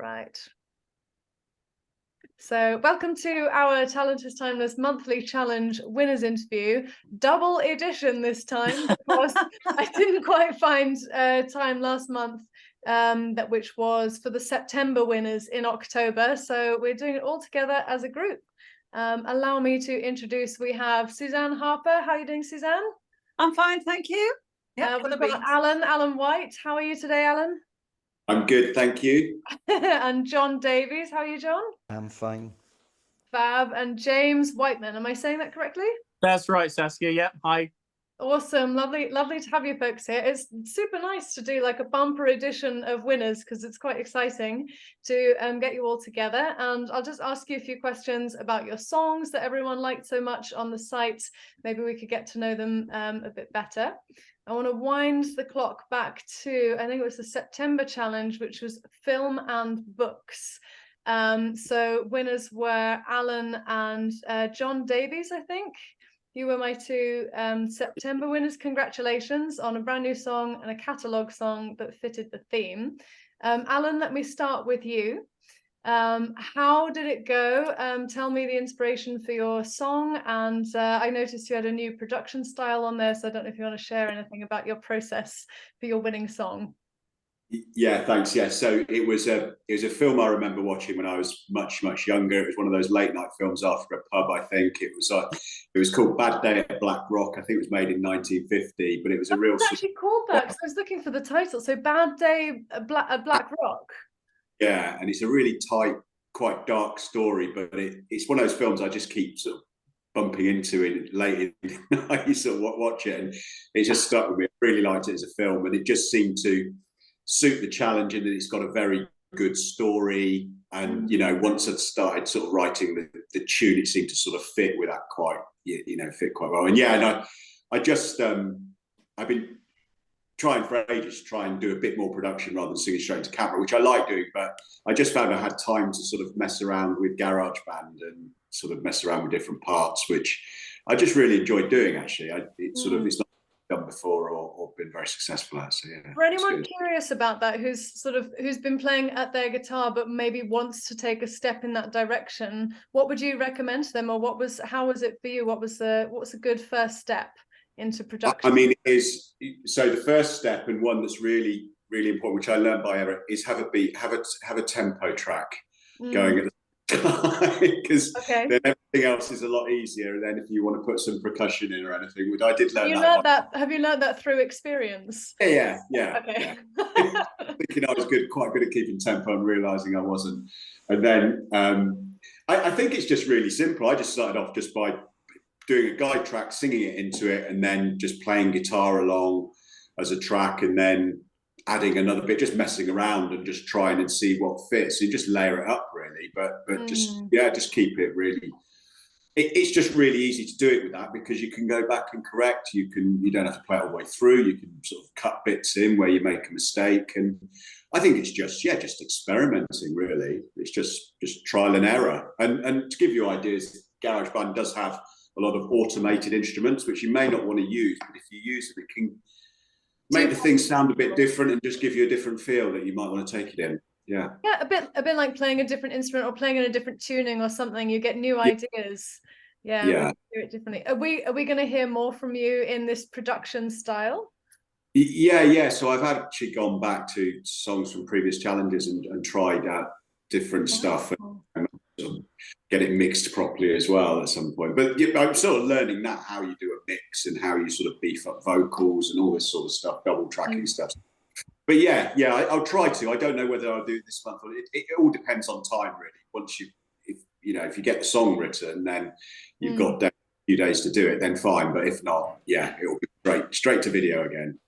right. So welcome to our Talent is Timeless monthly challenge winners interview, double edition this time because I didn't quite find time last month which was for the September winners in October. So we're doing it all together as a group. Allow me to introduce, we have Suzanne Harper. How are you doing, Suzanne? I'm fine, thank you. We've got Alan White. How are you today, Alan? I'm good, thank you. And John Davies. How are you, John? I'm fine. Fab. And James Whiteman. Am I saying that correctly? That's right, Saskia. Yeah, hi. Awesome. Lovely to have you folks here. It's super nice to do like a bumper edition of winners because it's quite exciting to get you all together. And I'll just ask you a few questions about your songs that everyone liked so much on the site. Maybe we could get to know them a bit better. I want to wind the clock back to, I think it was the September challenge, which was film and books. So winners were Alan and John Davies, I think. You were my two September winners. Congratulations on a brand new song and a catalogue song that fitted the theme. Alan, let me start with you. How did it go? Tell me the inspiration for your song. And I noticed you had a new production style on there, so I don't know if you want to share anything about your process for your winning song. Yeah, thanks. Yeah, so it was a film I remember watching when I was much younger. It was one of those late night films after a pub. I think it was called Bad Day at Black Rock. I think it was made in 1950, but it was a real. It's actually called that because I was looking for the title. So Bad Day at Black Rock. Yeah, and it's a really tight, quite dark story, but it's one of those films I just keep sort of bumping into in late in I sort of watch it, and it just stuck with me. I really liked it as a film, and it just seemed to suit the challenge in that it's got a very good story. And once I'd started sort of writing the tune, it seemed to sort of fit with that fit quite well. And I just I've been trying for ages to try and do a bit more production rather than singing straight into camera, which I like doing, but I just found I had time to sort of mess around with GarageBand and sort of mess around with different parts, which I just really enjoyed doing. Actually, it's not done before or been very successful at. So yeah. For anyone curious about that, who's been playing at their guitar but maybe wants to take a step in that direction, what would you recommend to them, or how was it for you? What's a good first step into production? I mean, so the first step, and one that's really, really important, which I learned by error, is have a beat, have a tempo track going at the time, because then everything else is a lot easier. And then if you want to put some percussion in or anything, which I did learn Have you learned that through experience? Yeah. Okay. Yeah. Thinking I was quite good at keeping tempo and realizing I wasn't. And then I think it's just really simple. I just started off just by doing a guide track, singing it into it, and then just playing guitar along as a track, and then adding another bit, just messing around and just trying and see what fits. You just layer it up really, but just keep it really. It's just really easy to do it with that, because you can go back and correct. You don't have to play it all the way through. You can sort of cut bits in where you make a mistake, and I think it's just experimenting really. It's just trial and error, and to give you ideas, GarageBand does have a lot of automated instruments which you may not want to use, but if you use them, it can make the thing sound a bit different and just give you a different feel that you might want to take it in. Yeah, a bit like playing a different instrument or playing in a different tuning or something. You get new ideas. Yeah. Do it differently. Are we going to hear more from you in this production style? Yeah. So I've actually gone back to songs from previous challenges and tried out different stuff and sort of get it mixed properly as well at some point. But I'm sort of learning that, how you do a mix and how you sort of beef up vocals and all this sort of stuff, double tracking stuff. But yeah, I'll try to. I don't know whether I'll do it this month. It all depends on time, really. Once if you get the song written, then you've got a few days to do it, then fine. But if not, it'll be straight to video again.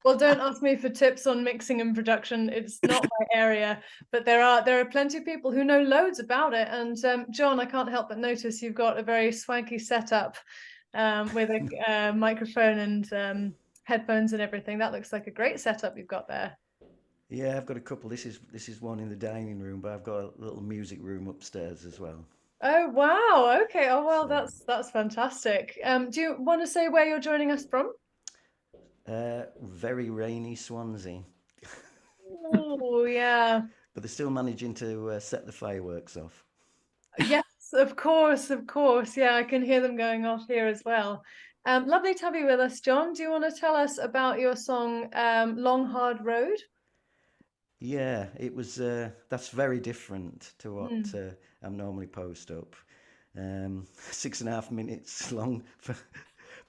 Well, don't ask me for tips on mixing and production. It's not my area, but there are plenty of people who know loads about it. And John, I can't help but notice you've got a very swanky setup with a microphone and headphones and everything. That looks like a great setup you've got there. Yeah, I've got a couple. This is one in the dining room, but I've got a little music room upstairs as well. Oh wow! Okay. Oh well, that's fantastic. Do you want to say where you're joining us from? Very rainy Swansea. Oh yeah. but they're still managing to set the fireworks off. Yes, of course, of course. Yeah, I can hear them going off here as well. Lovely to have you with us, John. Do you want to tell us about your song Long Hard Road? Yeah, it was. That's very different to what Mm. I'm normally post up. 6.5 minutes long,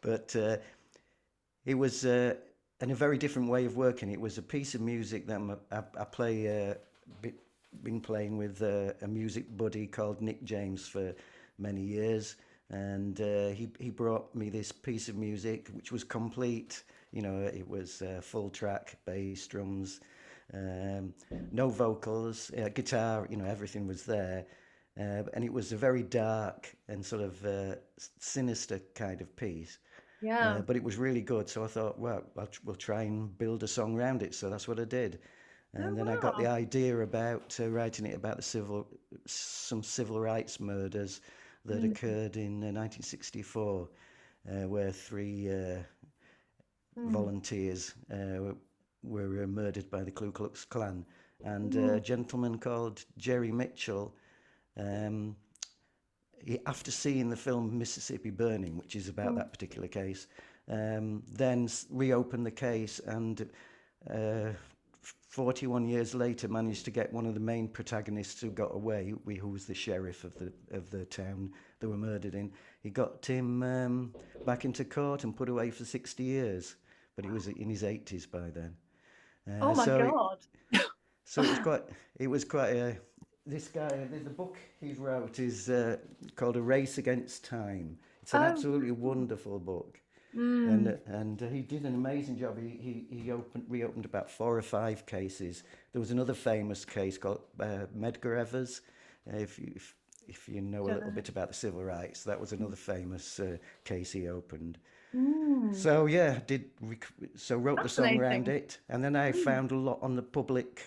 but it was in a very different way of working. It was a piece of music that I play. Been playing with a music buddy called Nick James for many years, and he brought me this piece of music which was complete. You know, it was full track, bass, drums, no vocals, guitar. You know, everything was there, and it was a very dark and sort of sinister kind of piece. Yeah. But it was really good, so I thought, well, we'll try and build a song around it. So that's what I did. And then I got the wow. idea about writing it about some civil rights murders that occurred in 1964, where three volunteers were murdered by the Ku Klux Klan. And a gentleman called Jerry Mitchell, after seeing the film Mississippi Burning, which is about that particular case, then reopened the case and 41 years later managed to get one of the main protagonists who got away, who was the sheriff of the town they were murdered in. He got him back into court and put away for 60 years, but he was in his 80s by then. Oh my God. So it was quite a, this guy, the book he wrote is called A Race Against Time. It's an absolutely wonderful book. And he did an amazing job. He reopened about 4 or 5 cases. There was another famous case called Medgar Evers. If you know a little bit about the civil rights, that was another famous case he opened. So yeah, wrote the song around it, and then I found a lot on the public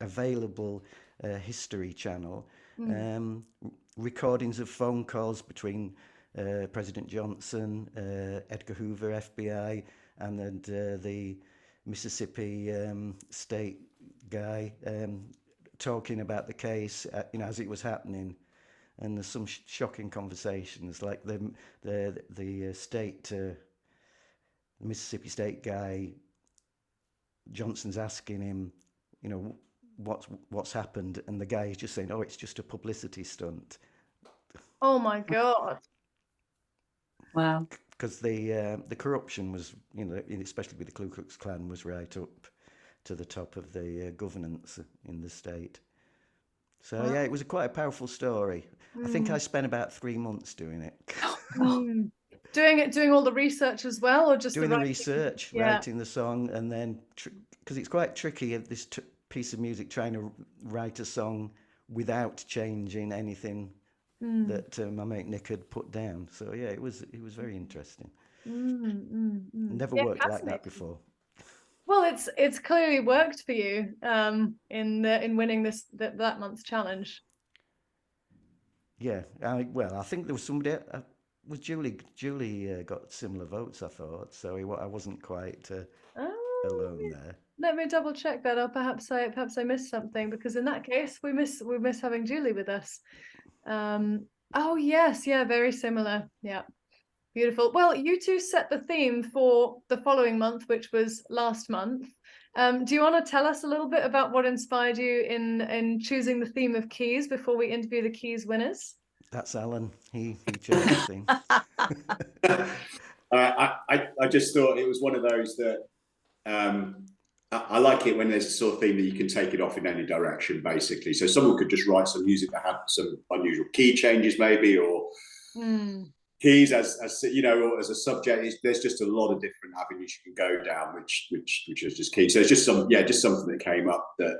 available History Channel, recordings of phone calls between President Johnson, Edgar Hoover, FBI, and then the Mississippi state guy talking about the case, as it was happening. And there's some shocking conversations, like the state, Mississippi state guy, Johnson's asking him, what's happened, and the guy is just saying, "Oh, it's just a publicity stunt." Oh my God. Wow. Because the corruption was, especially with the Ku Klux Klan, was right up to the top of the governance in the state. So yeah, it was quite a powerful story. I think I spent about 3 months doing it. Doing all the research as well, or just doing the the writing? research, Yeah. writing the song, and then because it's quite tricky, this piece of music, trying to write a song without changing anything that my mate Nick had put down. So yeah, it was very interesting. Never worked like that before. Well, it's clearly worked for you in winning that month's challenge. Yeah, I think there was somebody. Was Julie got similar votes? I thought so. I wasn't quite alone there. Let me double check that. Or perhaps I missed something, because in that case we miss having Julie with us. Oh yes, yeah, very similar. Yeah. Beautiful. Well, you two set the theme for the following month, which was last month. Do you want to tell us a little bit about what inspired you in choosing the theme of keys before we interview the keys winners? That's Alan. He chose the theme. I just thought it was one of those that I like it when there's a sort of theme that you can take it off in any direction, basically. So someone could just write some music that had some unusual key changes, maybe, or keys as or as a subject. There's just a lot of different avenues you can go down, which is just key. So it's just something that came up that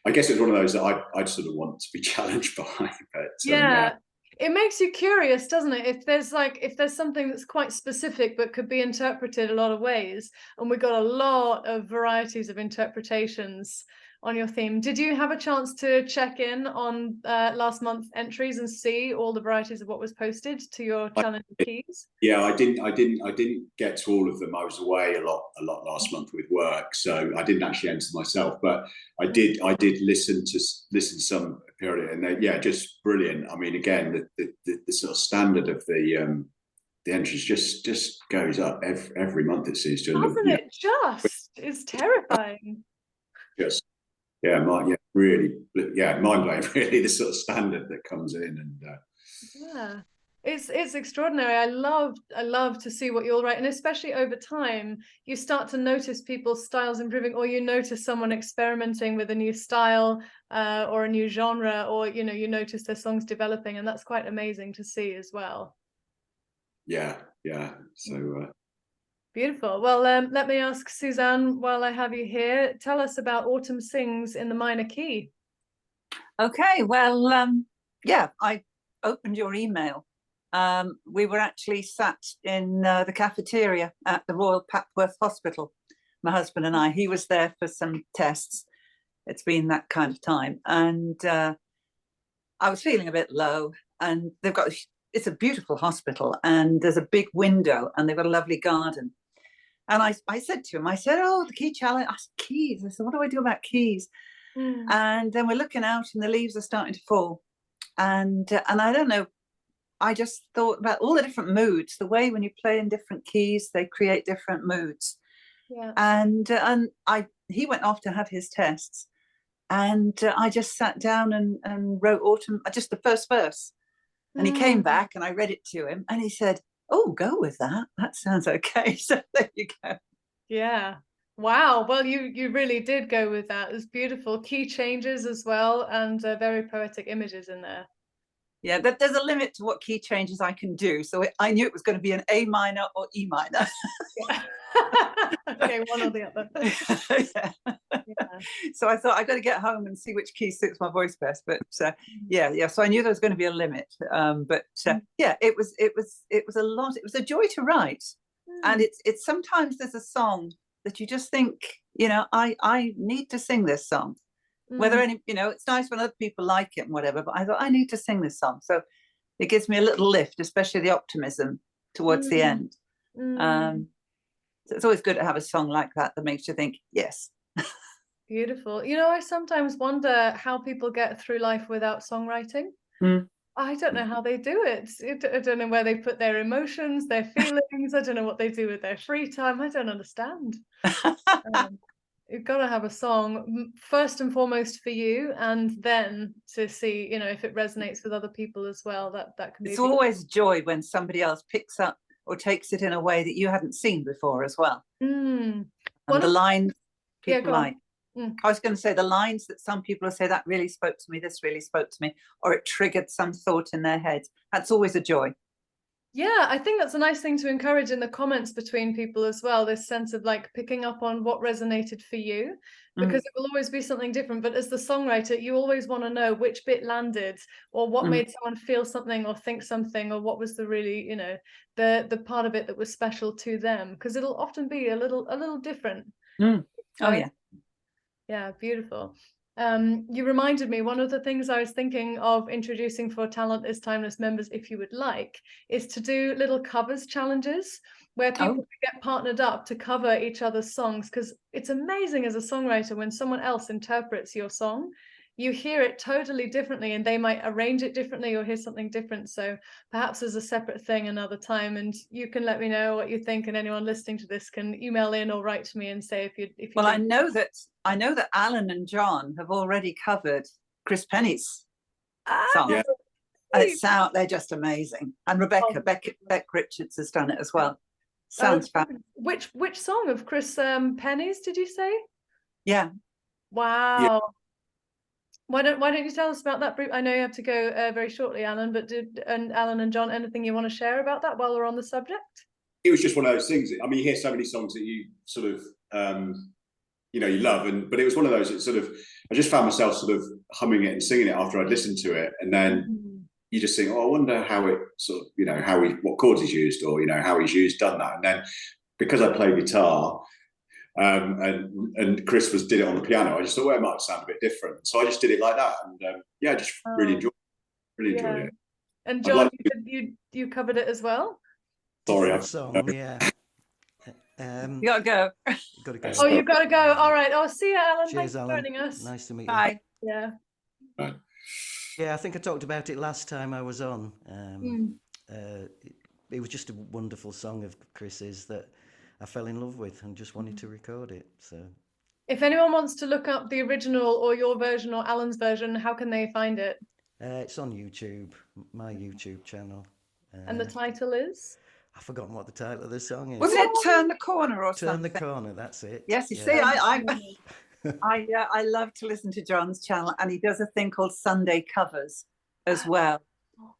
I guess it's one of those that I'd sort of want to be challenged by. But yeah. It makes you curious, doesn't it? If there's something that's quite specific but could be interpreted a lot of ways, and we've got a lot of varieties of interpretations on your theme. Did you have a chance to check in on last month's entries and see all the varieties of what was posted to your challenge of keys? Yeah, I didn't get to all of them. I was away a lot last month with work, so I didn't actually enter myself. But I did listen to some period, and they, just brilliant. I mean, again, the sort of standard of the entries just goes up every month. It seems to. Doesn't it just? It's terrifying. Just really, mind blowing. Really, the sort of standard that comes in, and yeah, it's extraordinary. I love to see what you'll write, and especially over time, you start to notice people's styles improving, or you notice someone experimenting with a new style or a new genre, or you notice their songs developing, and that's quite amazing to see as well. Yeah. So beautiful. Well, let me ask Suzanne, while I have you here, tell us about Autumn Sings in the minor key. Okay, well, I opened your email. We were actually sat in the cafeteria at the Royal Papworth Hospital, my husband and I. He was there for some tests. It's been that kind of time. And I was feeling a bit low, and it's a beautiful hospital, and there's a big window, and they've got a lovely garden. And I said to him, oh, the key challenge. I said, keys. I said, what do I do about keys? And then we're looking out, and the leaves are starting to fall. And I don't know, I just thought about all the different moods, the way when you play in different keys, they create different moods. Yeah. And he went off to have his tests, and I just sat down and wrote Autumn, just the first verse. And he came back, and I read it to him, and he said, oh, go with that. That sounds okay. So there you go. Yeah. Wow. Well, you really did go with that. It's beautiful. Key changes as well, and very poetic images in there. Yeah, there's a limit to what key changes I can do. So I knew it was going to be an A minor or E minor. Yeah. Okay, one or the other. Yeah. So I thought I've got to get home and see which key suits my voice best. But yeah. So I knew there was going to be a limit. It was a lot. It was a joy to write, and it's sometimes there's a song that you just think, I need to sing this song. Whether it's nice when other people like it and whatever, but I thought I need to sing this song. So it gives me a little lift, especially the optimism towards the end. So it's always good to have a song like that makes you think, yes. Beautiful. I sometimes wonder how people get through life without songwriting. I don't know how they do it. I don't know where they put their emotions, their feelings. I don't know what they do with their free time. I don't understand. You've got to have a song first and foremost for you, and then to see, if it resonates with other people as well. That can be. It's always joy when somebody else picks up or takes it in a way that you hadn't seen before as well. And the lines people like. I was going to say the lines that some people say that really spoke to me. This really spoke to me, or it triggered some thought in their heads. That's always a joy. Yeah, I think that's a nice thing to encourage in the comments between people as well, this sense of like picking up on what resonated for you, because it will always be something different. But as the songwriter, you always want to know which bit landed, or what made someone feel something or think something, or what was the really, the part of it that was special to them, because it'll often be a little different. Oh yeah. Yeah, beautiful. You reminded me, one of the things I was thinking of introducing for Talent is Timeless members, if you would like, is to do little covers challenges where people get partnered up to cover each other's songs, because it's amazing as a songwriter when someone else interprets your song. You hear it totally differently, and they might arrange it differently or hear something different. So perhaps as a separate thing another time, and you can let me know what you think, and anyone listening to this can email in or write to me and say if you well, I know that Alan and John have already covered Chris Penny's song. Yeah. And they're just amazing. And Beck Richards has done it as well. Sounds fabulous. Which song of Chris Penny's did you say? Yeah. Wow. Yeah. Why don't you tell us about that? I know you have to go very shortly, Alan, but Alan and John, anything you want to share about that while we're on the subject? It was just one of those things. I mean, you hear so many songs that you sort of, you love, but it was one of those. It's sort of, I just found myself sort of humming it and singing it after I'd listened to it, and then you just think, I wonder how it sort of, what chords he's used, or how he's done that. And then because I play guitar, and Chris did it on the piano. I just thought, well, it might sound a bit different, so I just did it like that, and yeah, just really enjoyed it. And John, you covered it as well. Sorry, Different song, yeah. You gotta go. Gotta go. Oh, you've got to go. All right. Oh, see you, Alan. Cheers, Thanks for Alan. joining us. Nice to meet Bye. Yeah. Right. you. Yeah, I think I talked about it last time I was on. It was just a wonderful song of Chris's that I fell in love with and just wanted to record it. So, if anyone wants to look up the original or your version or Alan's version, how can they find it? it's on YouTube, my YouTube channel. And the title is? I've forgotten what the title of the song is. Wasn't it Turn the Corner or Turn something? the Corner, that's it. Yes, you Yeah. see, I love to listen to John's channel, and he does a thing called Sunday Covers as well,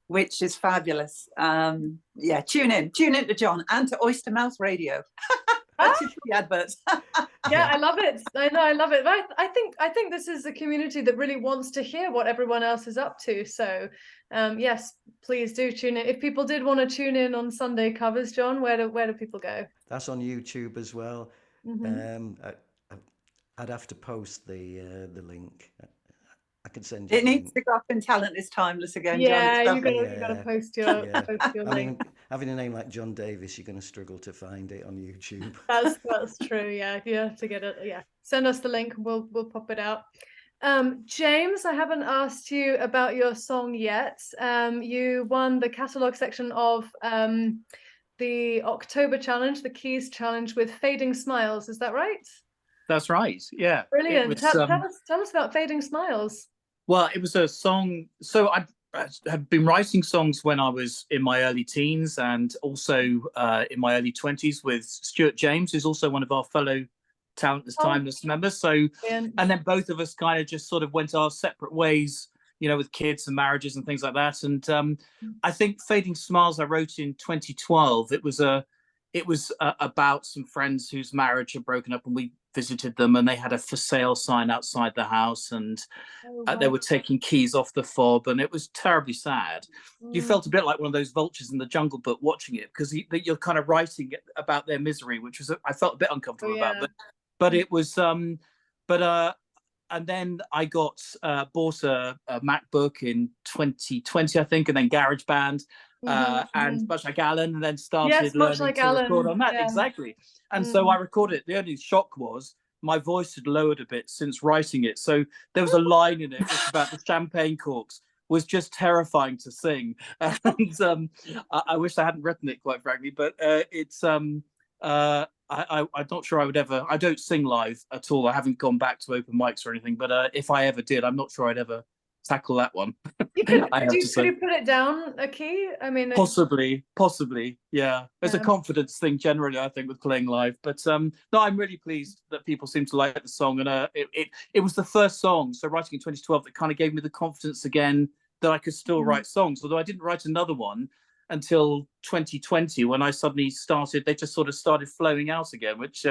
which is fabulous. Yeah, tune in to John and to Oyster Mouse Radio. That's the adverts. Yeah, I love it. I know, I love it. But I think this is a community that really wants to hear what everyone else is up to. So, yes, please do tune in. If people did want to tune in on Sunday Covers, John, where do people go? That's on YouTube as well. I'd have to post the link. I could send you. It needs to go up in Talent is Timeless again, Yeah, John. you gotta post your I link. mean, having a name like John Davis, you're going to struggle to find it on YouTube. That's true. Yeah, you have to get it. Yeah, send us the link. We'll pop it out. James, I haven't asked you about your song yet. You won the catalog section of the October challenge, the Keys challenge, with Fading Smiles. Is that right? That's right. Yeah. Brilliant. Tell us about Fading Smiles. Well, it was a song. So I had been writing songs when I was in my early teens and also in my early 20s with Stuart James, who's also one of our fellow Talent is Timeless members. So, and then both of us kind of just sort of went our separate ways, you know, with kids and marriages and things like that. And I think Fading Smiles I wrote in 2012. It was about some friends whose marriage had broken up, and we visited them, and they had a for sale sign outside the house, and they were taking keys off the fob, and it was terribly sad. You felt a bit like one of those vultures in the Jungle Book watching it, because you're kind of writing about their misery, which was I felt a bit uncomfortable about, but it was and then I bought a MacBook in 2020, I think, and then GarageBand, and much like Alan, and then started learning to record on that. Exactly. And so I recorded it. The only shock was my voice had lowered a bit since writing it. So there was a line in it which about the champagne corks was just terrifying to sing. And I wish I hadn't written it, quite frankly, but it's I'm not sure I would ever. I don't sing live at all. I haven't gone back to open mics or anything. But if I ever did, I'm not sure I'd ever tackle that one. Could you put it down a key? I mean, possibly, yeah. There's a confidence thing generally, I think, with playing live. But no, I'm really pleased that people seem to like the song, and it was the first song, so writing in 2012, that kind of gave me the confidence again that I could still write songs. Although I didn't write another one until 2020, when I suddenly started. They just sort of started flowing out again, which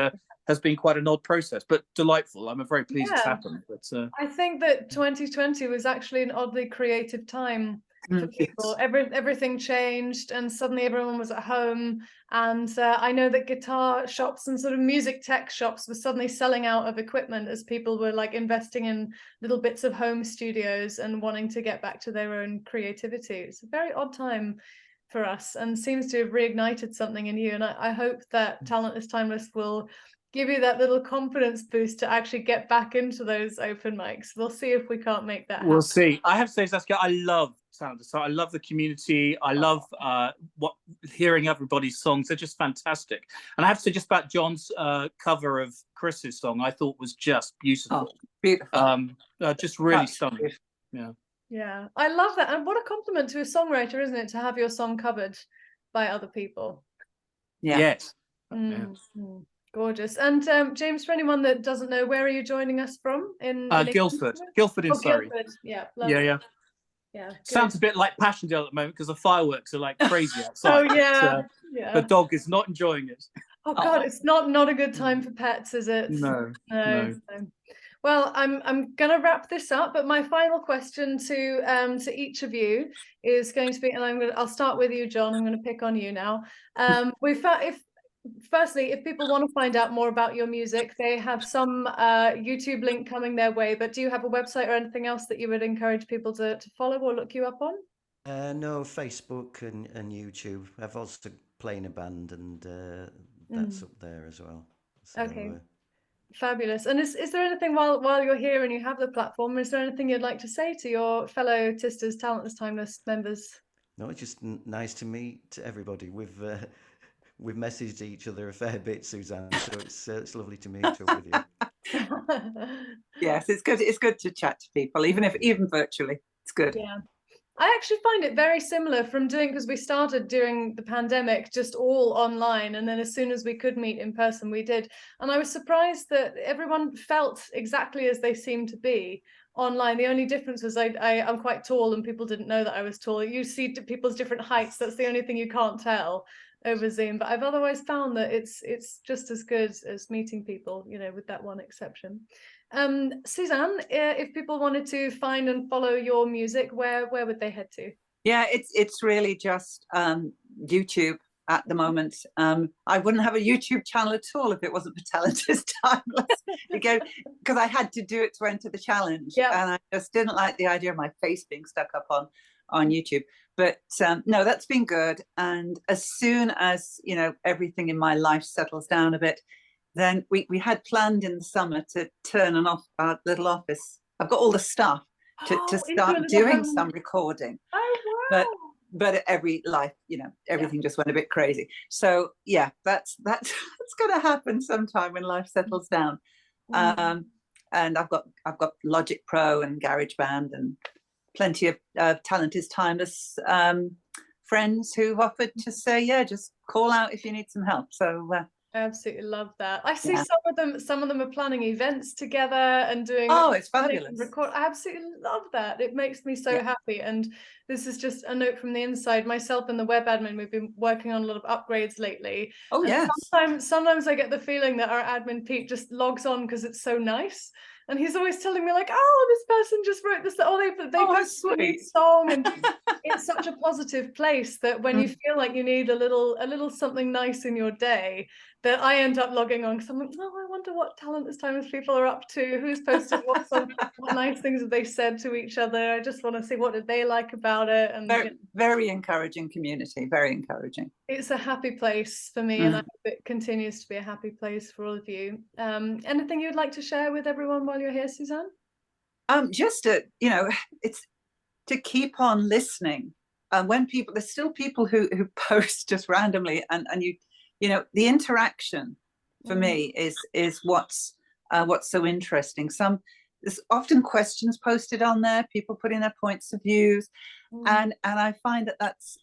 has been quite an odd process, but delightful. I'm very pleased it's happened. But I think that 2020 was actually an oddly creative time for people. Everything changed, and suddenly everyone was at home. And I know that guitar shops and sort of music tech shops were suddenly selling out of equipment as people were like investing in little bits of home studios and wanting to get back to their own creativity. It's a very odd time for us, and seems to have reignited something in you. And I hope that Talent is Timeless will give you that little confidence boost to actually get back into those open mics. We'll see if we can't make that happen. We'll see. I have to say, Saskia, I love Talent is Timeless. I love the community. I love hearing everybody's songs. They're just fantastic. And I have to say, just about John's cover of Chris's song, I thought was just beautiful. Oh, beautiful. Just really stunning. Yeah. Yeah, I love that. And what a compliment to a songwriter, isn't it, to have your song covered by other people? Yeah. Yes. Gorgeous. And James, for anyone that doesn't know, where are you joining us from? In Guildford in Surrey. Guildford. Yeah, lovely. Yeah. Sounds a bit like Passchendaele at the moment, because the fireworks are like crazy outside. Oh yeah, The dog is not enjoying it. Oh God, it's not a good time for pets, is it? No. Well, I'm gonna wrap this up, but my final question to each of you is going to be, and I'll start with you, John. I'm going to pick on you now. We found, firstly, if people want to find out more about your music, they have some YouTube link coming their way, but do you have a website or anything else that you would encourage people to follow or look you up on? No, Facebook and YouTube. I've also played in a band, and that's up there as well. So, Okay, fabulous. And is there anything while you're here and you have the platform, is there anything you'd like to say to your fellow Tisters Talentless Timeless members? no, it's just nice to meet everybody. We've messaged each other a fair bit, Suzanne, so it's lovely to meet up with you. Yes, it's good. It's good to chat to people, even virtually. It's good. Yeah. I actually find it very similar from doing, because we started during the pandemic just all online, and then as soon as we could meet in person we did, and I was surprised that everyone felt exactly as they seemed to be online. The only difference was I'm quite tall and people didn't know that I was tall. You see people's different heights, that's the only thing you can't tell over Zoom, but I've otherwise found that it's just as good as meeting people, you know, with that one exception. Suzanne, if people wanted to find and follow your music, where would they head to? Yeah, it's really just YouTube at the moment. I wouldn't have a YouTube channel at all if it wasn't for Talentless Timeless. Because I had to do it to enter the challenge, and I just didn't like the idea of my face being stuck up on YouTube. But no, that's been good. And as soon as, you know, everything in my life settles down a bit, then we had planned in the summer to turn off our little office. I've got all the stuff to start doing some recording. Oh, wow. But everything just went a bit crazy. So yeah, that's going to happen sometime when life settles down. And I've got Logic Pro and GarageBand and plenty of Talent is Timeless friends who've offered to say, yeah, just call out if you need some help. So I absolutely love that. I see some of them are planning events together and doing it's fabulous. I absolutely love that. It makes me so happy. And this is just a note from the inside. Myself and the web admin, we've been working on a lot of upgrades lately. Oh, yes. Sometimes I get the feeling that our admin Pete just logs on because it's so nice. And he's always telling me like, oh, this person just wrote this. Oh, they posted a new song, and it's such a positive place that when you feel like you need a little something nice in your day, that I end up logging on because I'm like, oh, I wonder what Talentless Timeless people are up to. Who's posted what nice things have they said to each other? I just want to see what did they like about it. And very encouraging community. Very encouraging. It's a happy place for me, and I hope it continues to be a happy place for all of you. Anything you'd like to share with everyone while you're here, Suzanne? Just to, you know, it's to keep on listening. When there's still people who post just randomly, and you know, the interaction for me is what's so interesting. There's often questions posted on there, people putting their points of views, and I find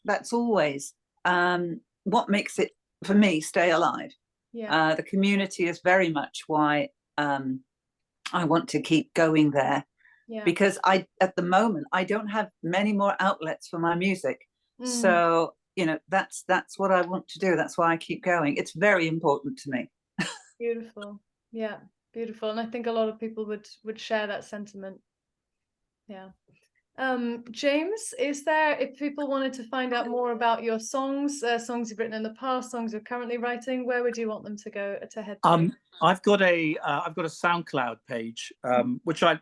that's always what makes it, for me, stay alive. The community is very much why I want to keep going there, because at the moment I don't have many more outlets for my music. So, you know, that's what I want to do. That's why I keep going. It's very important to me. Beautiful. Yeah, beautiful. And I think a lot of people would share that sentiment. Yeah. James, is there, if people wanted to find out more about your songs you've written in the past, songs you're currently writing, where would you want them to head to? I've got a SoundCloud page, which I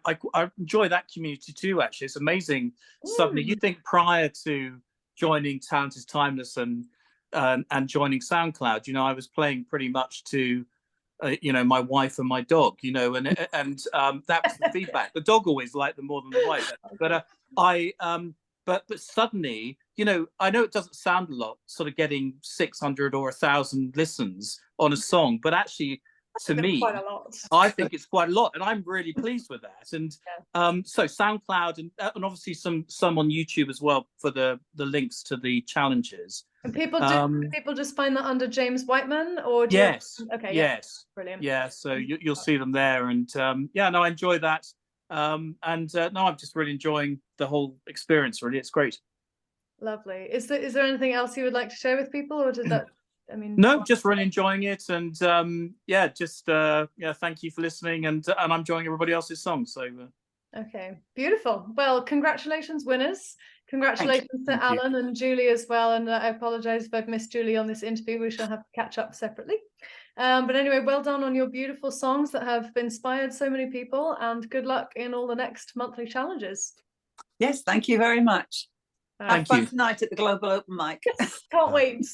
enjoy that community too. Actually, it's amazing. Suddenly, you think prior to joining Talent is Timeless and joining SoundCloud, you know, I was playing pretty much to you know, my wife and my dog, you know, and that was the feedback. The dog always liked them more than the wife, but but suddenly, you know it doesn't sound a lot, sort of getting 600 or 1,000 listens on a song, but actually to me, I think it's quite a lot, and I'm really pleased with that. And so SoundCloud and obviously some on YouTube as well for the links to the challenges. And people just find that under James Whiteman, or yes, brilliant. Yeah, so you'll see them there, and I enjoy that. No, I'm just really enjoying the whole experience. Really, it's great. Lovely. Is there anything else you would like to share with people, or did that? I mean, no, just really enjoying it, and thank you for listening, and I'm enjoying everybody else's songs. So okay, beautiful. Well, congratulations, winners. Congratulations to Thank you. Alan and Julie as well. And I apologize if I've missed Julie on this interview. We shall have to catch up separately. But anyway, well done on your beautiful songs that have inspired so many people, and good luck in all the next monthly challenges. Yes, thank you very much. Have Thank fun you. tonight at the Global Open Mic. Yes, can't wait.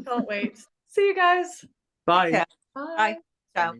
Can't wait. See you guys. Bye. care. Bye. Bye.